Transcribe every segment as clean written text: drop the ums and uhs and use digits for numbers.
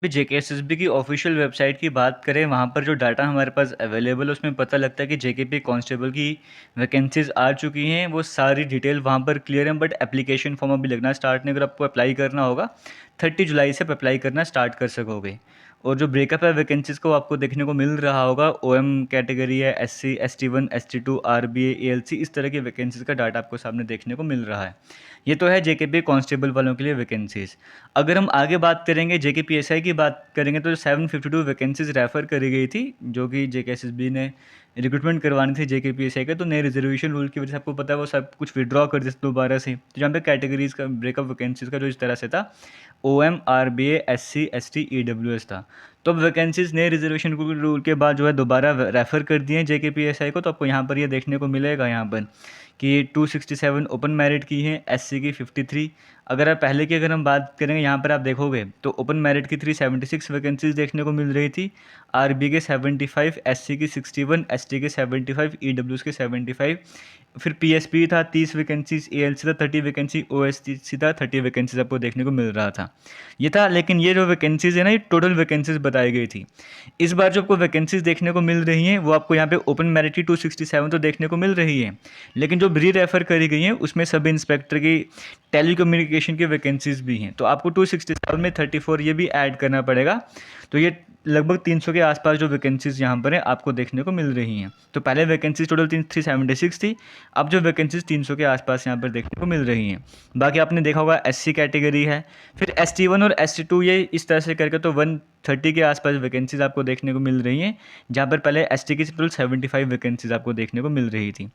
भी जेकेएसएसबी की official website की बात करें, वहाँ पर जो डाटा हमारे पास अवेलेबल है उसमें पता लगता है कि जेकेपी कांस्टेबल की वैकेंसीज आ चुकी हैं। वो सारी डिटेल वहाँ पर क्लियर है, बट एप्लीकेशन फॉर्म अभी लगना स्टार्ट नहीं। अगर आपको अप्लाई करना होगा 30 जुलाई से आप अप्लाई करना स्टार्ट कर सकोगे। और जो ब्रेकअप है वैकेंसीज़ को आपको देखने को मिल रहा होगा, ओएम कैटेगरी है, एससी, एसटी1, एसटी2, आरबीए, एएलसी, इस तरह की वैकेंसीज़ का डाटा आपको सामने देखने को मिल रहा है। ये तो है जेकेपी कांस्टेबल वालों के लिए वैकेंसीज़। अगर हम आगे बात करेंगे जेकेपीएसआई की बात करेंगे, तो 752 वैकेंसीज रेफ़र करी गई थी, जो कि जेकेएसएसबी ने रिक्रूटमेंट करवानी थी जेकेपीएसआई का। तो नए रिजर्वेशन रूल की वजह से आपको पता है वो सब कुछ विड्रॉ कर दिया दोबारा से। तो जहाँ पे कैटेगरीज का ब्रेकअप वैकेंसीज का जो इस तरह से था, ओएम, आरबीए, एससी, एसटी, ईडब्ल्यूएस था। तो अब वैकेंसीज नए रिजर्वेशन रूल के बाद जो है दोबारा रेफ़र कर दिए हैं जेकेपीएसआई को। तो आपको यहाँ पर ये देखने को मिलेगा यहाँ पर कि 267 ओपन मेरिट की हैं, एससी की 53। अगर आप पहले की अगर हम बात करेंगे, यहाँ पर आप देखोगे तो ओपन मेरिट की 376 वैकेंसीज देखने को मिल रही थी, आरबी के 75, एससी की 61, एसटी के 75, ईडब्ल्यूएस के 75। फिर पीएसपी था 30 वैकेंसीज, एएलसी था 30 वैकेंसी, ओएससी था 30 वैकेंसीज आपको देखने को मिल रहा था। ये था, लेकिन ये जो वैकेंसीज है ना, ये टोटल वैकेंसीज बताई गई थी। इस बार जो आपको वैकेंसीज देखने को मिल रही हैं वो आपको यहाँ पे ओपन मेरिट की 267 तो देखने को मिल रही है, लेकिन जो री रेफ़र करी गई हैं उसमें सब इंस्पेक्टर की टेली कम्युनिकेशन की वैकेंसीज भी हैं। तो आपको 267 में 34 ये भी ऐड करना पड़ेगा। तो ये लगभग 300 के आसपास जो वैकेंसीज यहाँ पर हैं आपको देखने को मिल रही हैं। तो पहले वैकेंसीज टोटल 376 थी, अब जो वैकेंसीज 300 के आसपास यहाँ पर देखने को मिल रही हैं। बाकी आपने देखा होगा एससी कैटेगरी है, फिर एसटी1 और एसटी2, ये इस तरह से करके तो 130 के आसपास वैकेंसीज आपको देखने को मिल रही हैं, जहाँ पर पहले एसटी की टोटल 75 वैकेंसीज आपको देखने को मिल रही थी।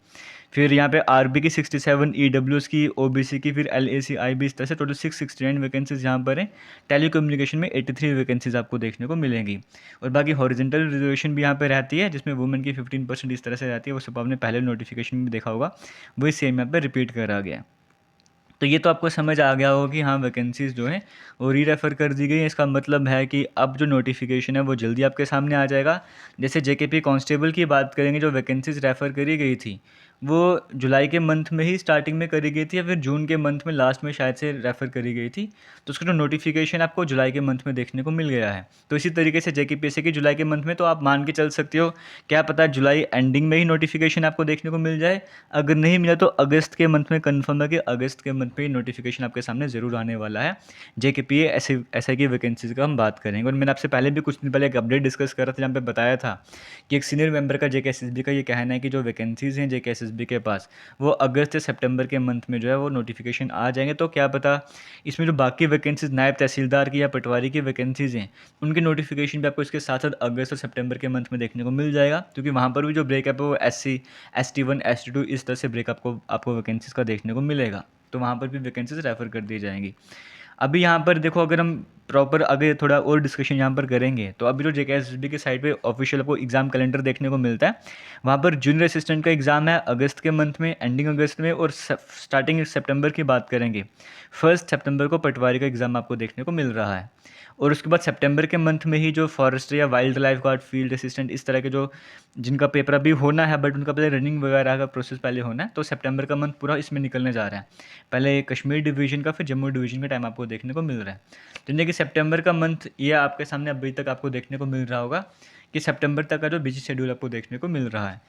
फिर यहाँ पे आरबी की 67, ईडब्ल्यूएस की, ओबीसी की, फिर एलएसीआई भी, इस तरह से टोटल 669 वैकेंसीज यहाँ पर हैं। टेली कम्युनिकेशन में 83 वैकेंसीज आपको देखने को मिलेंगी। और बाकी हॉरिजेंटल रिजर्वेशन भी यहाँ पे रहती है, जिसमें वुमेन की 15% इस तरह से रहती है। वो सब आपने पहले नोटिफिकेशन में देखा होगा, वही सेम यहाँ पे रिपीट करा गया है। तो ये तो आपको समझ आ गया होगा कि हाँ, वैकेंसीज़ जो हैं वो री रेफ़र कर दी गई हैं। इसका मतलब है कि अब जो नोटिफिकेशन है वो जल्दी आपके सामने आ जाएगा। जैसे जेकेपी कांस्टेबल की बात करेंगे, जो वैकेंसीज़ रेफ़र करी गई थी वो जुलाई के मंथ में ही स्टार्टिंग में करी गई थी, या फिर जून के मंथ में लास्ट में शायद से रेफ़र करी गई थी। तो उसका जो नोटिफिकेशन आपको जुलाई के मंथ में देखने को मिल गया है। तो इसी तरीके से जेकेपीएससी की जुलाई के मंथ में, तो आप मान के चल सकते हो, क्या पता जुलाई एंडिंग में ही नोटिफिकेशन आपको देखने को मिल जाए। अगर नहीं मिला तो अगस्त के मंथ में कन्फर्म है कि अगस्त के मंथ में नोटिफिकेशन आपके सामने ज़रूर आने वाला है। जेकेपीए एसआई की वैकेंसीज़ का हम बात करेंगे। और मैंने आपसे पहले भी कुछ दिन पहले एक अपडेट डिस्कस करा था, जहाँ पे बताया था कि एक सीनियर मेंबर का जेकेएसएसबी का ये कहना है कि जो वैकेंसीज़ हैं जेकेएसएसबी के पास, वो अगस्त से सितंबर के मंथ में जो है वो नोटिफिकेशन आ जाएंगे। तो क्या पता इसमें जो बाकी वैकेंसीज नायब तहसीलदार की या पटवारी की वैकेंसीज़ हैं, उनकी नोटिफिकेशन भी आपको इसके साथ साथ अगस्त और सितंबर के मंथ में देखने को मिल जाएगा। क्योंकि वहाँ पर भी जो ब्रेकअप है वो एससी, एसटी1, एसटी2, इस तरह से ब्रेकअप को आपको वैकेंसीज़ का देखने को मिलेगा। तो वहाँ पर भी वैकेंसीज रेफ़र कर दी जाएंगी। अभी यहाँ पर देखो, अगर हम प्रॉपर आगे थोड़ा और डिस्कशन यहाँ पर करेंगे, तो अभी जो जेकेएसएसबी के साइट पे ऑफिशियल आपको एग्ज़ाम कैलेंडर देखने को मिलता है, वहाँ पर जूनियर असिस्टेंट का एग्ज़ाम है अगस्त के मंथ में, एंडिंग अगस्त में। और स्टार्टिंग सितंबर की बात करेंगे, 1 सितंबर को पटवारी का एग्ज़ाम आपको देखने को मिल रहा है। और उसके बाद सितंबर के मंथ में ही जो फॉरेस्टर या wild life guard, field assistant, इस तरह के जो जिनका पेपर अभी होना है, बट उनका पहले रनिंग वगैरह का प्रोसेस पहले होना है, तो सितंबर का मंथ पूरा इसमें निकलने जा रहा है। पहले कश्मीर डिवीज़न का, फिर जम्मू डिवीज़न का टाइम आपको देखने को मिल रहा है। तो यानी कि सितंबर का मंथ ये आपके सामने अभी तक आपको देखने को मिल रहा होगा कि सितंबर तक का जो बिजी शेड्यूल आपको देखने को मिल रहा है।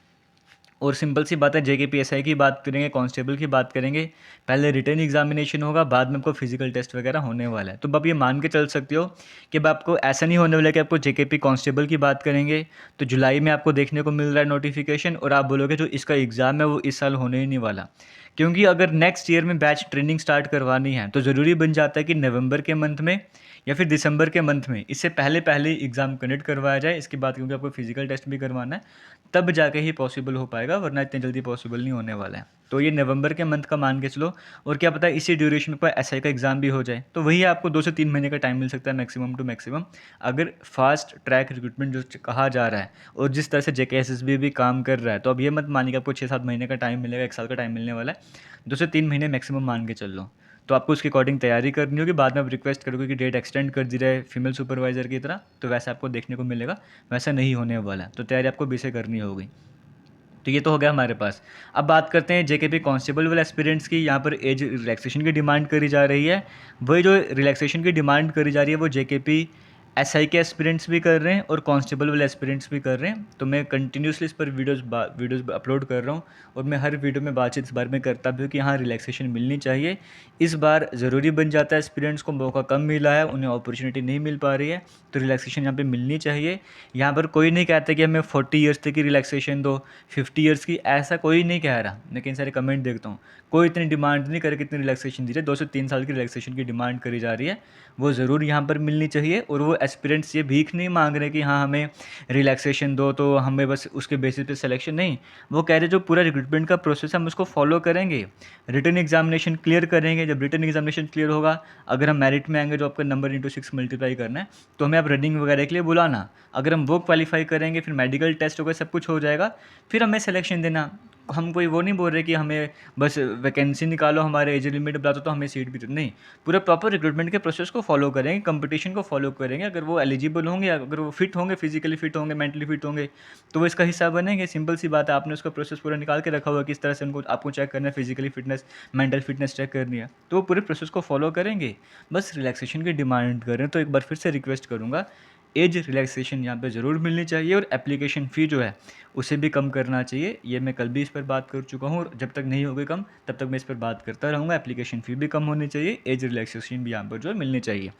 और सिंपल सी बात है, जेकेपीएसआई की बात करेंगे, कांस्टेबल की बात करेंगे, पहले रिटन एग्जामिनेशन होगा, बाद में आपको फिजिकल टेस्ट वगैरह होने वाला है। तो अब आप ये मान के चल सकते हो कि अब आपको ऐसा नहीं होने वाला कि आपको जेकेपी कांस्टेबल की बात करेंगे तो जुलाई में आपको देखने को मिल रहा है नोटिफिकेशन, और आप बोलोगे जो इसका एग्ज़ाम है वो इस साल होने ही नहीं वाला। क्योंकि अगर नेक्स्ट ईयर में बैच ट्रेनिंग स्टार्ट करवानी है तो ज़रूरी बन जाता है कि नवंबर के मंथ में या फिर दिसंबर के मंथ में, इससे पहले पहले ही एग्ज़ाम कंडक्ट करवाया जाए। इसके बाद क्योंकि आपको फिजिकल टेस्ट भी करवाना है, तब जाके ही पॉसिबल हो पाएगा, वरना इतनी जल्दी पॉसिबल नहीं होने वाला है। तो ये नवंबर के मंथ का मान के चलो। और क्या पता इसी ड्यूरेशन में कोई एसआई का एग्ज़ाम भी हो जाए, तो वही आपको 2 से 3 महीने का टाइम मिल सकता है मैक्सिमम टू मैक्सिमम, अगर फास्ट ट्रैक रिक्रूटमेंट जो कहा जा रहा है और जिस तरह से जेकेएसएसबी भी काम कर रहा है। तो अब ये मत मानिए कि आपको 6-7 महीने का टाइम मिलेगा, 1 साल का टाइम मिलने वाला है। 2 से 3 महीने मैक्सिमम मान के चल लो। तो आपको उसके अकॉर्डिंग तैयारी करनी होगी। बाद में आप रिक्वेस्ट करोगे कि डेट एक्सटेंड कर दी जाए फीमेल सुपरवाइज़र की तरह, तो वैसा आपको देखने को मिलेगा। वैसा नहीं होने वाला है, तो तैयारी आपको भी से करनी होगी। तो ये तो हो गया हमारे पास। अब बात करते हैं जेकेपी कांस्टेबल वाले एस्पिरेंट्स की। यहाँ पर एज रिलैक्सेशन की डिमांड करी जा रही है। वही जो रिलैक्सेशन की डिमांड करी जा रही है वो जेकेपी एसआई के एस्पिरेंट्स भी कर रहे हैं और कांस्टेबल वाले एस्पिरेंट्स भी कर रहे हैं। तो मैं कंटिन्यूसली इस पर वीडियोस अपलोड कर रहा हूँ और मैं हर वीडियो में बातचीत इस बारे में करता भी हूँ कि हाँ रिलैक्सेशन मिलनी चाहिए। इस बार ज़रूरी बन जाता है, एस्पिरेंट्स को मौका कम मिला है, उन्हें अपॉर्चुनिटी नहीं मिल पा रही है, तो रिलैक्सेशन यहाँ पे मिलनी चाहिए। यहाँ पर कोई नहीं कहता कि हमें 40 ईयर्स तक की रिलैक्सेशन दो, 50 ईयर्स की, ऐसा कोई नहीं कह रहा। मैं कई सारे कमेंट देखता हूँ, कोई इतनी डिमांड नहीं करे, कितनी रिलैक्सेशन दी जाए, 2 से 3 साल की रिलैक्सेशन की डिमांड करी जा रही है, वो ज़रूर यहाँ पर मिलनी चाहिए। और वो एस्पिरेंट्स ये भीख नहीं मांग रहे कि हाँ हमें रिलैक्सेशन दो तो हमें बस उसके बेसिस पे सिलेक्शन, नहीं, वो कह रहे जो पूरा रिक्रूटमेंट का प्रोसेस है हम उसको फॉलो करेंगे, रिटन एग्जामिनेशन क्लियर करेंगे। जब रिटन एग्जामिनेशन क्लियर होगा, अगर हम मेरिट में आएंगे, जो आपका नंबर इंटू 6 मल्टीप्लाई करना है, तो हमें आप रनिंग वगैरह के लिए बुलाना। अगर हम वो क्वालिफाई करेंगे, फिर मेडिकल टेस्ट होगा, सब कुछ हो जाएगा, फिर हमें सिलेक्शन देना। हम कोई वो नहीं बोल रहे कि हमें बस वैकेंसी निकालो, हमारे एज लिमिट बता दो तो हमें सीट भी दो, नहीं, पूरा प्रॉपर रिक्रूटमेंट के प्रोसेस को फॉलो करेंगे, कंपटीशन को फॉलो करेंगे। अगर वो एलिजिबल होंगे, अगर वो फिट होंगे, फिजिकली फिट होंगे, मेंटली फिट होंगे, तो वो इसका हिस्सा बनेंगे। सिंपल सी बात है, आपने उसका प्रोसेस पूरा निकाल के रखा हुआ है, किस तरह से उनको आपको चेक करना है, physically fitness, mental fitness check करनी है, तो वो पूरे प्रोसेस को फॉलो करेंगे। बस रिलैक्सेशन की डिमांड करें तो एक बार फिर से रिक्वेस्ट करूँगा, एज रिलैक्सेशन यहाँ पे ज़रूर मिलनी चाहिए और एप्लीकेशन फ़ी जो है उसे भी कम करना चाहिए। ये मैं कल भी इस पर बात कर चुका हूँ और जब तक नहीं होगी कम तब तक मैं इस पर बात करता रहूँगा। एप्लीकेशन फ़ी भी कम होनी चाहिए, एज रिलैक्सेशन भी यहाँ पर जो है मिलनी चाहिए।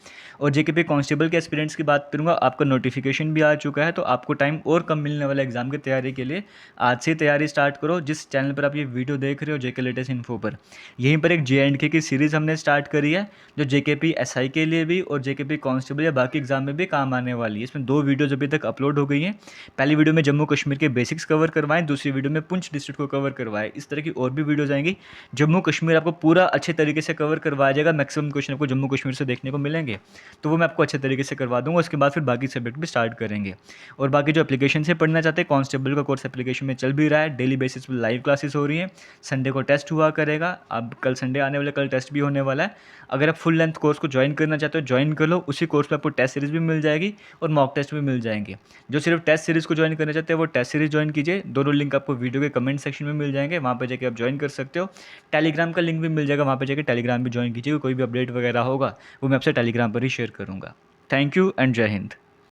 और जेकेपी कांस्टेबल के एस्पिरेंट्स की बात करूँगा, आपका नोटिफिकेशन भी आ चुका है, तो आपको टाइम और कम मिलने वाला एग्जाम की तैयारी के लिए आज से तैयारी स्टार्ट करो। जिस चैनल पर आप ये वीडियो देख रहे हो, जेके लेटेस्ट इन्फो पर, यहीं पर एक JNK की सीरीज़ हमने स्टार्ट करी है, जो जेकेपी SI के लिए भी और जेकेपी कांस्टेबल या बाकी एग्जाम में भी काम आने वाली है। इसमें 2 वीडियोज़ अभी तक अपलोड हो गई हैं। पहली वीडियो में जम्मू कश्मीर के बेसिक्स कवर करवाएं, दूसरी वीडियो में पुंछ डिस्ट्रिक्ट को कवर करवाएं। इस तरह की और भी वीडियोज़ आएंगी। जम्मू कश्मीर आपको पूरा अच्छे तरीके से कवर करवाया जाएगा, मैक्सिमम क्वेश्चन आपको जम्मू कश्मीर से देखने को मिलेंगे, तो वो मैं आपको अच्छे तरीके से करवा दूंगा। उसके बाद फिर बाकी सब्जेक्ट भी स्टार्ट करेंगे। और बाकी जो एप्लीकेशन से पढ़ना चाहते हैं, कांस्टेबल का कोर्स एप्लीकेशन में चल भी रहा है, डेली बेसिस पर लाइव क्लासेस हो रही हैं, संडे को टेस्ट हुआ करेगा। अब कल संडे आने वाला, कल टेस्ट भी होने वाला है। अगर आप फुल लेंथ कोर्स को ज्वाइन करना चाहते हो, ज्वाइन कर लो। उसी कोर्स पे आपको टेस्ट सीरीज़ भी मिल जाएगी और मॉक टेस्ट भी मिल जाएंगे। जो सिर्फ टेस्ट सीरीज़ को ज्वाइन करना चाहते हैं वो टेस्ट सीरीज़ ज्वाइन कीजिए। दोनों लिंक आपको वीडियो के कमेंट सेक्शन में मिल जाएंगे, वहाँ पर जाकर आप ज्वाइन कर सकते हो। टेलीग्राम का लिंक भी मिल जाएगा, वहाँ पर जाकर टेलीग्राम भी ज्वाइन कीजिए। कोई भी अपडेट वगैरह होगा वो मैं आपसे टेलीग्राम पर ही शेयर करूँगा। थैंक यू एंड जय हिंद।